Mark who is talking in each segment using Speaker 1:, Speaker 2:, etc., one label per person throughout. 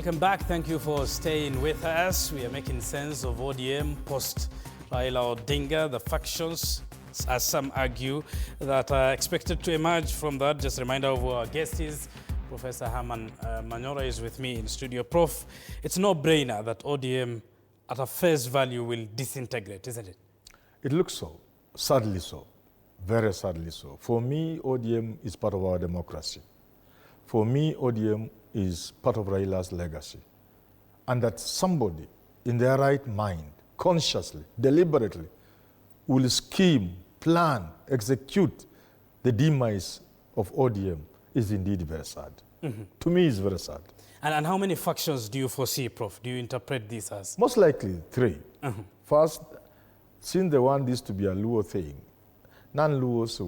Speaker 1: Welcome back. Thank you for staying with us. We are making sense of ODM post Raila Odinga, the factions, as some argue, that are expected to emerge from that. Just a reminder of who our guest is. Professor Herman Manyora is with me in studio. Prof, it's no brainer that ODM at a face value will disintegrate, isn't it?
Speaker 2: It looks so, sadly so, very sadly so. For me, ODM is part of our democracy. For me, ODM is part of Raila's legacy. And that somebody in their right mind, consciously, deliberately, will scheme, plan, execute the demise of ODM is indeed very sad. Mm-hmm. To me, it's very sad.
Speaker 1: And how many factions do you foresee, Prof? Do you interpret this as?
Speaker 2: Most likely 3.
Speaker 1: Mm-hmm.
Speaker 2: First, since they want this to be a Luo thing, non-Luos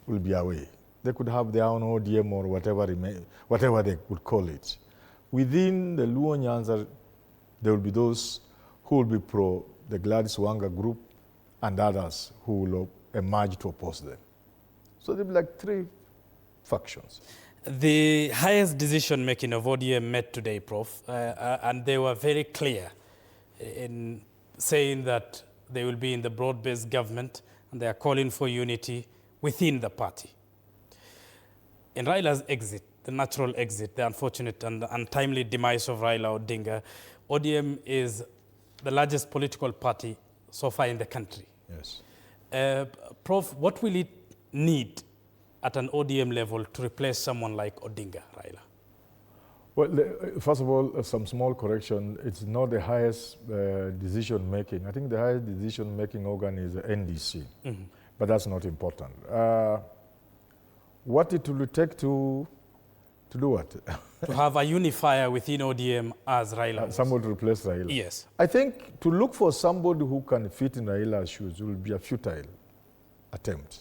Speaker 2: will be away. They could have their own ODM or whatever they would call it. Within the Luo Nyanza, there will be those who will be pro the Gladys Wanga group and others who will emerge to oppose them. So there will be like 3 factions.
Speaker 1: The highest decision-making of ODM met today, Prof, and they were very clear in saying that they will be in the broad-based government and they are calling for unity within the party. In Raila's exit, the natural exit, the unfortunate and untimely demise of Raila Odinga, ODM is the largest political party so far in the country.
Speaker 2: Yes.
Speaker 1: Prof, what will it need at an ODM level to replace someone like Odinga, Raila?
Speaker 2: Well, first of all, some small correction. It's not the highest decision-making. I think the highest decision-making organ is the NDC, mm-hmm. But that's not important. What it will take to do what?
Speaker 1: To have a unifier within ODM as Raila.
Speaker 2: Somebody to replace Raila.
Speaker 1: Yes.
Speaker 2: I think to look for somebody who can fit in Raila's shoes will be a futile attempt.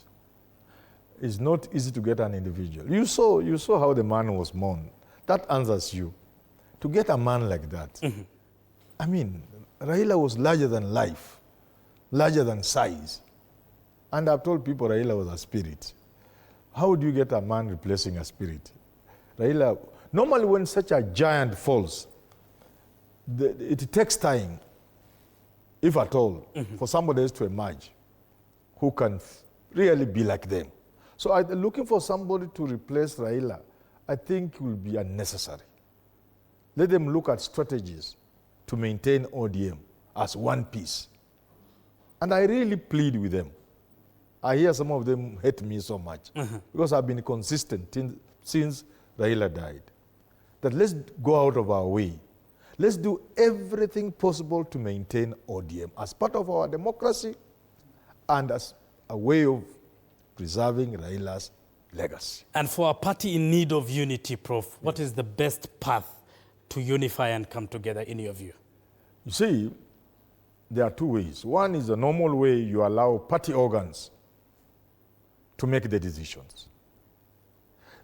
Speaker 2: It's not easy to get an individual. You saw how the man was mourned. That answers you. To get a man like that, mm-hmm. I mean, Raila was larger than life, larger than size. And I've told people Raila was a spirit. How do you get a man replacing a spirit? Raila, normally when such a giant falls, it takes time, if at all, mm-hmm. for somebody else to emerge who can really be like them. So looking for somebody to replace Raila, I think will be unnecessary. Let them look at strategies to maintain ODM as one piece. And I really plead with them. I hear some of them hate me so much because I've been consistent since Raila died. That let's go out of our way. Let's do everything possible to maintain ODM as part of our democracy and as a way of preserving Raila's legacy.
Speaker 1: And for a party in need of unity, Prof, what is the best path to unify and come together in your view?
Speaker 2: You see, there are 2 ways. One is the normal way you allow party organs to make the decisions.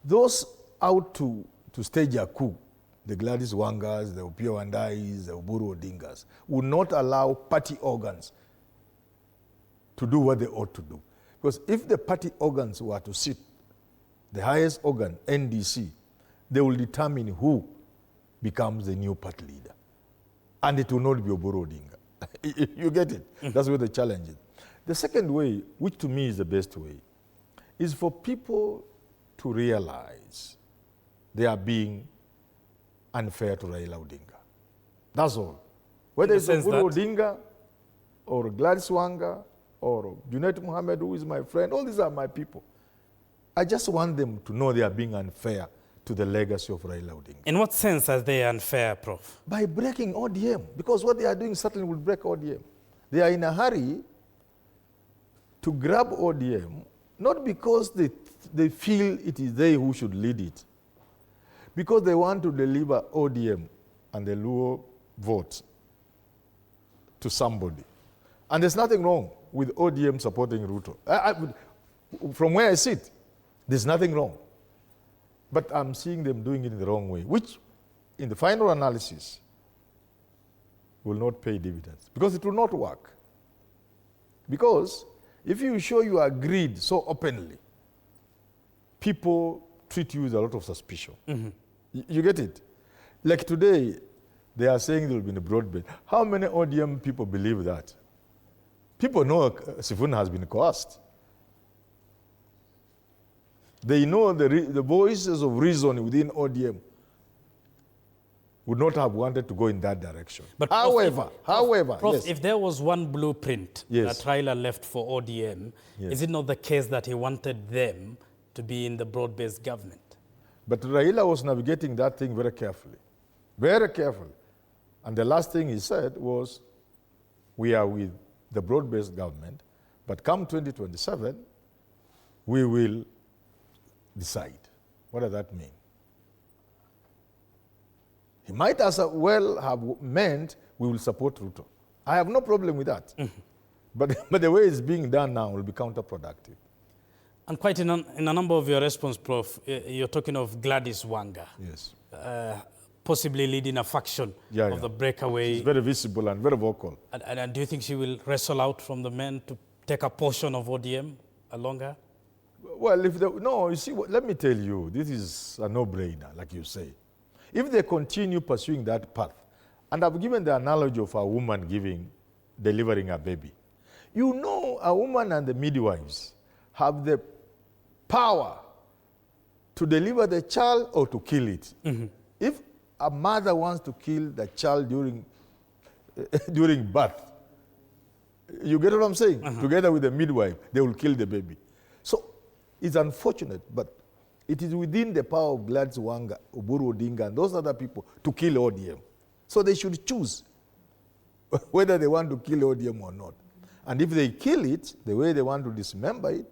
Speaker 2: Those out to stage a coup, the Gladys Wangas, the Opiyo Wandais, the Oburu Odingas, would not allow party organs to do what they ought to do. Because if the party organs were to sit, the highest organ, NDC, they will determine who becomes the new party leader. And it will not be Oburu Odinga. You get it? Mm-hmm. That's where the challenge is. The second way, which to me is the best way, is for people to realize they are being unfair to Raila Odinga. That's all. Whether it's Oburu Odinga or Gladys Wanga or Junet Mohammed, who is my friend, all these are my people. I just want them to know they are being unfair to the legacy of Raila Odinga.
Speaker 1: In what sense are they unfair, Prof?
Speaker 2: By breaking ODM, because what they are doing certainly will break ODM. They are in a hurry to grab ODM, not because they feel it is they who should lead it, because they want to deliver ODM and the Luo vote to somebody. And there's nothing wrong with ODM supporting Ruto. From where I sit, there's nothing wrong. But I'm seeing them doing it in the wrong way, which in the final analysis will not pay dividends because it will not work. Because if you show you are greed so openly, people treat you with a lot of suspicion. Mm-hmm. You get it? Like today, They are saying there will be a broad-based. How many ODM people believe that? People know Sifuna has been coerced. They know the voices of reason within ODM would not have wanted to go in that direction. But however,
Speaker 1: Prof,
Speaker 2: yes.
Speaker 1: If there was one blueprint
Speaker 2: Yes.
Speaker 1: that Raila left for ODM,
Speaker 2: Yes.
Speaker 1: is it not the case that he wanted them to be in the broad-based government?
Speaker 2: But Raila was navigating that thing very carefully. Very carefully. And the last thing he said was, we are with the broad-based government, but come 2027, we will decide. What does that mean? He might as well have meant we will support Ruto. I have no problem with that. But the way it's being done now will be counterproductive.
Speaker 1: And quite in a number of your response, Prof, you're talking of Gladys Wanga.
Speaker 2: Yes.
Speaker 1: Possibly leading a faction of the breakaway.
Speaker 2: She's very visible and very vocal.
Speaker 1: And do you think she will wrestle out from the men to take a portion of ODM along her?
Speaker 2: Well, no, you see, let me tell you, this is a no-brainer, like you say. If they continue pursuing that path, and I've given the analogy of a woman delivering a baby. You know, a woman and the midwives have the power to deliver the child or to kill it. If a mother wants to kill the child during birth, you get what I'm saying? Together with the midwife, they will kill the baby. So it's unfortunate, but it is within the power of Gladys Wanga, Oburu Odinga, and those other people to kill ODM. So they should choose whether they want to kill ODM or not. And if they kill it, the way they want to dismember it,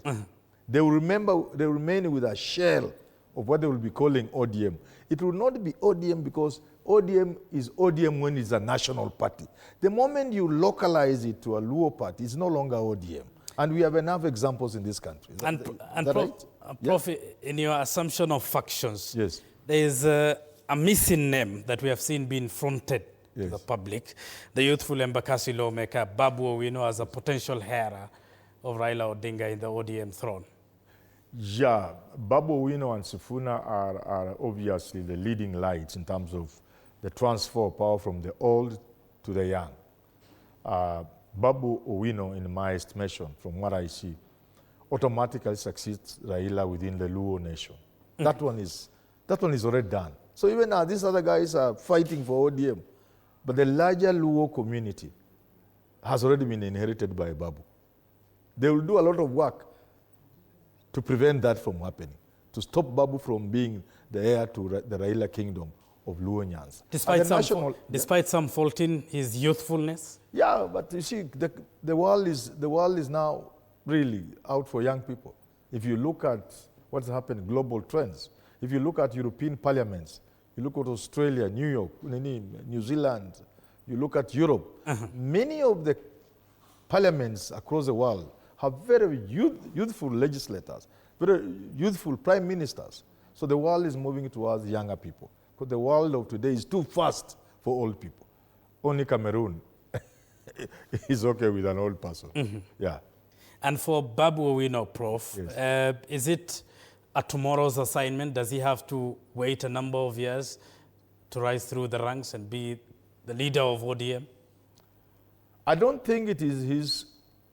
Speaker 2: they will remain with a shell of what they will be calling ODM. It will not be ODM because ODM is ODM when it's a national party. The moment you localize it to a Luo party, it's no longer ODM. And we have enough examples in this country. Is that right?
Speaker 1: Prof, in your assumption of factions,
Speaker 2: yes,
Speaker 1: there is a missing name that we have seen being fronted to the public. The youthful Embakasi lawmaker, Babu Owino, as a potential heir of Raila Odinga in the ODM throne.
Speaker 2: Yeah, Babu Owino and Sifuna are obviously the leading lights in terms of the transfer of power from the old to the young. Babu Owino, in my estimation, from what I see, automatically succeeds Raila within the Luo nation. That one is already done. So even now, these other guys are fighting for ODM, but the larger Luo community has already been inherited by Babu. They will do a lot of work to prevent that from happening, to stop Babu from being the heir to the Raila kingdom of Luo Nyanza.
Speaker 1: Despite some faulting his youthfulness?
Speaker 2: Yeah, but you see, the world is now really out for young people. If you look at what's happened, global trends, if you look at European parliaments, you look at Australia, New York, New Zealand, you look at Europe, many of the parliaments across the world have very youthful legislators, very youthful prime ministers. So the world is moving towards younger people, because the world of today is too fast for old people. Only Cameroon is okay with an old person. Yeah.
Speaker 1: And for Babu Owino, Prof, yes, is it a tomorrow's assignment? Does he have to wait a number of years to rise through the ranks and be the leader of ODM?
Speaker 2: I don't think it is his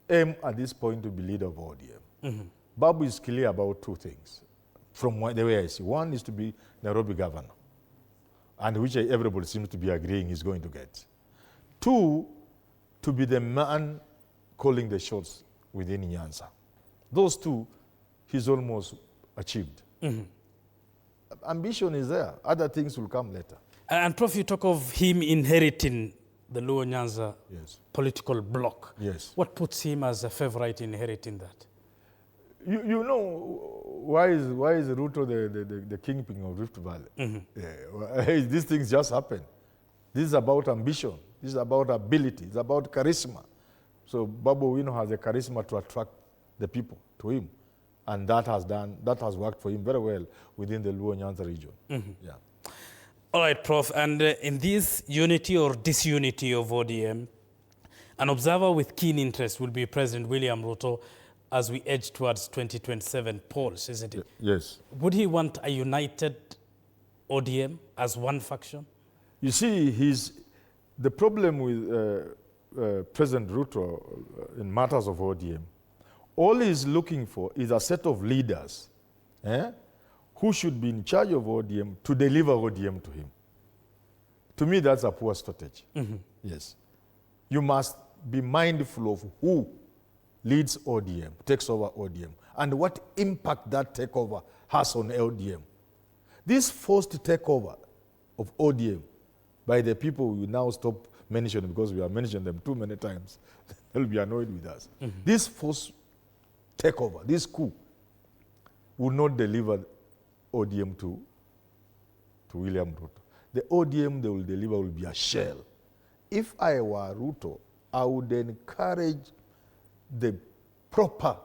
Speaker 2: aim at this point to be leader of ODM. Babu is clear about two things, from the way I see. One is to be Nairobi governor, and which everybody seems to be agreeing he's going to get. Two, to be the man calling the shots within Nyanza. Those two, he's almost achieved. Ambition is there. Other things will come later.
Speaker 1: And Prof, you talk of him inheriting the Luo Nyanza political bloc.
Speaker 2: Yes.
Speaker 1: What puts him as a favorite inheriting that?
Speaker 2: You know, why is Ruto the kingpin of Rift Valley? These things just happen. This is about ambition. This is about ability. It's about charisma. So Babu Owino has the charisma to attract the people to him. And that has worked for him very well within the Luo Nyanza region. Yeah.
Speaker 1: All right, Prof. And in this unity or disunity of ODM, an observer with keen interest will be President William Ruto as we edge towards 2027 polls, isn't it?
Speaker 2: Yes.
Speaker 1: Would he want a united ODM as one faction?
Speaker 2: You see, The problem with President Ruto in matters of ODM, all he's looking for is a set of leaders who should be in charge of ODM to deliver ODM to him. To me, that's a poor strategy. Yes. You must be mindful of who leads ODM, takes over ODM, and what impact that takeover has on ODM. This forced takeover of ODM by the people we now stop mentioning because we have mentioned them too many times. They'll be annoyed with us. This forced takeover, this coup, will not deliver ODM to William Ruto. The ODM they will deliver will be a shell. If I were Ruto, I would encourage the proper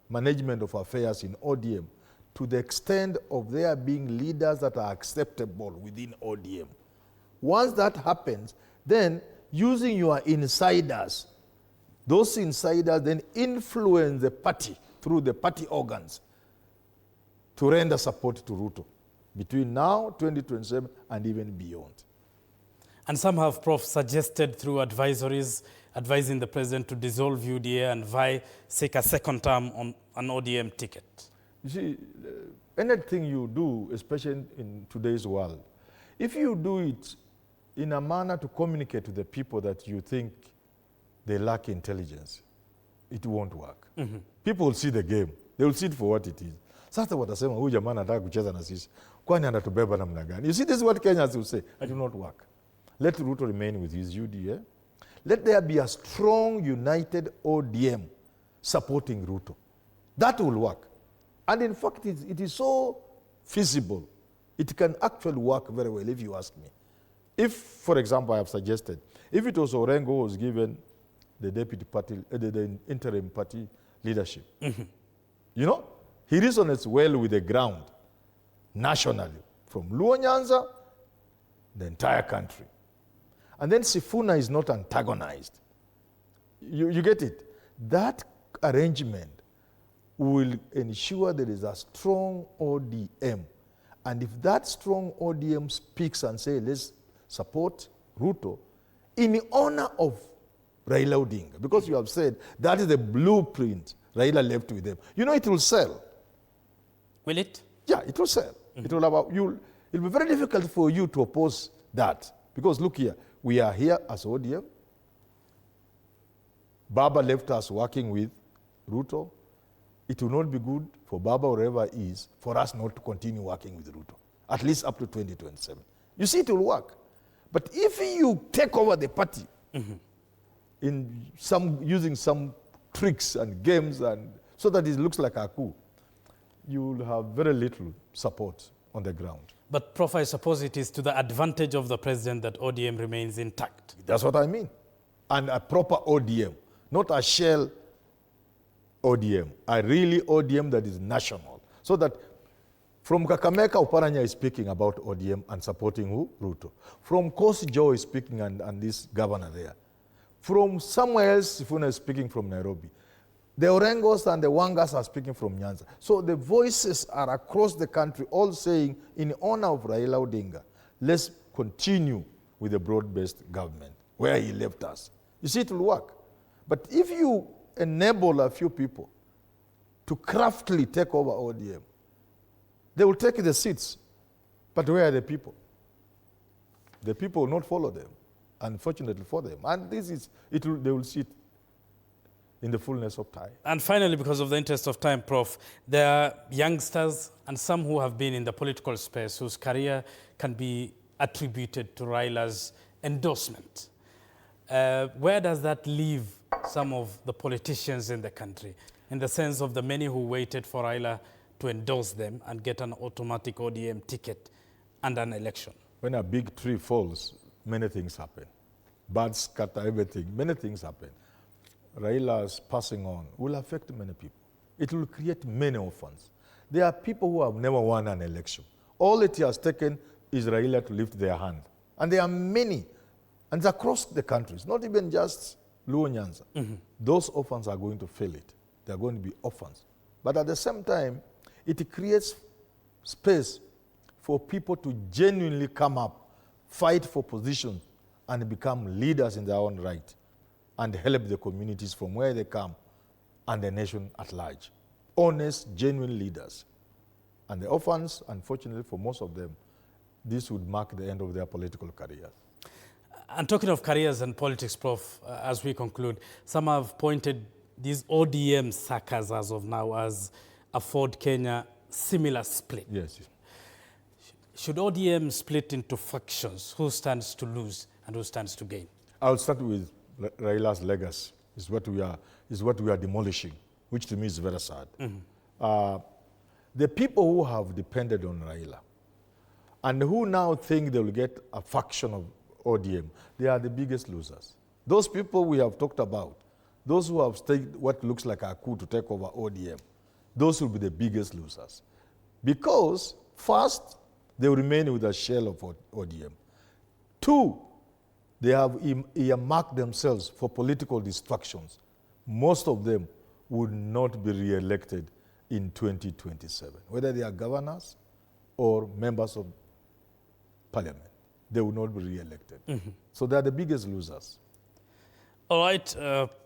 Speaker 2: management of affairs in ODM to the extent of there being leaders that are acceptable within ODM. Once that happens, then using your insiders, those insiders then influence the party through the party organs to render support to Ruto between now, 2027, and even beyond.
Speaker 1: And some have, Prof, suggested through advisories advising the president to dissolve UDA and seek a second term on an ODM ticket.
Speaker 2: You see, anything you do, especially in today's world, if you do it in a manner to communicate to the people that you think they lack intelligence, it won't work. People will see the game. They will see it for what it is. Sasa watasema huyu jamaa anataka kucheza na sisi. Kwani anatubeba namna gani? You see, this is what Kenyans will say. It will not work. Let Ruto remain with his UDA. Let there be a strong, united ODM supporting Ruto. That will work. And in fact, it is so feasible. It can actually work very well, if you ask me. If, for example, I have suggested, if it was Orengo who was given the deputy party, the interim party leadership, you know, he resonates well with the ground, nationally, from Luo Nyanza, the entire country. And then Sifuna is not antagonized. You get it? That arrangement will ensure there is a strong ODM. And if that strong ODM speaks and says, let's support Ruto, in honor of Raila Odinga, because you have said that is the blueprint Raila left with them, you know it will sell.
Speaker 1: Will it?
Speaker 2: Yeah, it will sell. It will it'll be very difficult for you to oppose that. Because look here, we are here as ODM. Baba left us working with Ruto. It will not be good for Baba, wherever he is, for us not to continue working with Ruto, at least up to 2027. You see, it will work. But if you take over the party using some tricks and games and so that it looks like a coup, you will have very little support on the ground.
Speaker 1: But, Prof, I suppose it is to the advantage of the president that ODM remains intact.
Speaker 2: That's what I mean. And a proper ODM, not a shell ODM, a really ODM that is national. So that from Kakamega, Oparanya is speaking about ODM and supporting who? Ruto. From Kosi Joe is speaking and this governor there. From somewhere else, Sifuna is speaking from Nairobi. The Orengos and the Wangas are speaking from Nyanza. So the voices are across the country all saying, in honor of Raila Odinga, let's continue with the broad-based government where he left us. You see, it will work. But if you enable a few people to craftily take over ODM, they will take the seats. But where are the people? The people will not follow them, unfortunately for them. And they will see it in the fullness of time.
Speaker 1: And finally, because of the interest of time, Prof, there are youngsters and some who have been in the political space whose career can be attributed to Raila's endorsement. Where does that leave some of the politicians in the country, in the sense of the many who waited for Raila to endorse them and get an automatic ODM ticket and an election?
Speaker 2: When a big tree falls, many things happen. Birds scatter everything, many things happen. Raila's passing on will affect many people. It will create many orphans. There are people who have never won an election. All it has taken is Raila to lift their hand. And there are many, and it's across the country. It's not even just Luo Nyanza. Those orphans are going to feel it. They're going to be orphans. But at the same time, it creates space for people to genuinely come up, fight for positions and become leaders in their own right and help the communities from where they come and the nation at large. Honest, genuine leaders. And the orphans, unfortunately for most of them, this would mark the end of their political careers.
Speaker 1: And talking of careers and politics, Prof, as we conclude, some have pointed these ODM suckers as of now as a Ford Kenya similar split.
Speaker 2: Yes.
Speaker 1: Should ODM split into factions? Who stands to lose and who stands to gain?
Speaker 2: I'll start with Raila's legacy. Is what we are demolishing, which to me is very sad. The people who have depended on Raila and who now think they will get a faction of ODM, they are the biggest losers. Those people we have talked about, those who have staged what looks like a coup to take over ODM, those will be the biggest losers. Because first, they will remain with a shell of ODM. Two, they have earmarked themselves for political distractions. Most of them would not be re-elected in 2027, whether they are governors or members of parliament. They will not be re-elected. So they are the biggest losers.
Speaker 1: All right,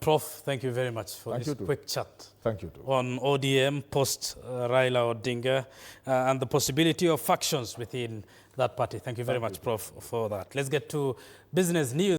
Speaker 1: Prof, thank you very much for this quick chat.
Speaker 2: Thank you too.
Speaker 1: On ODM post Raila Odinga and the possibility of factions within that party. Thank you very much, Prof, for that. Let's get to business news.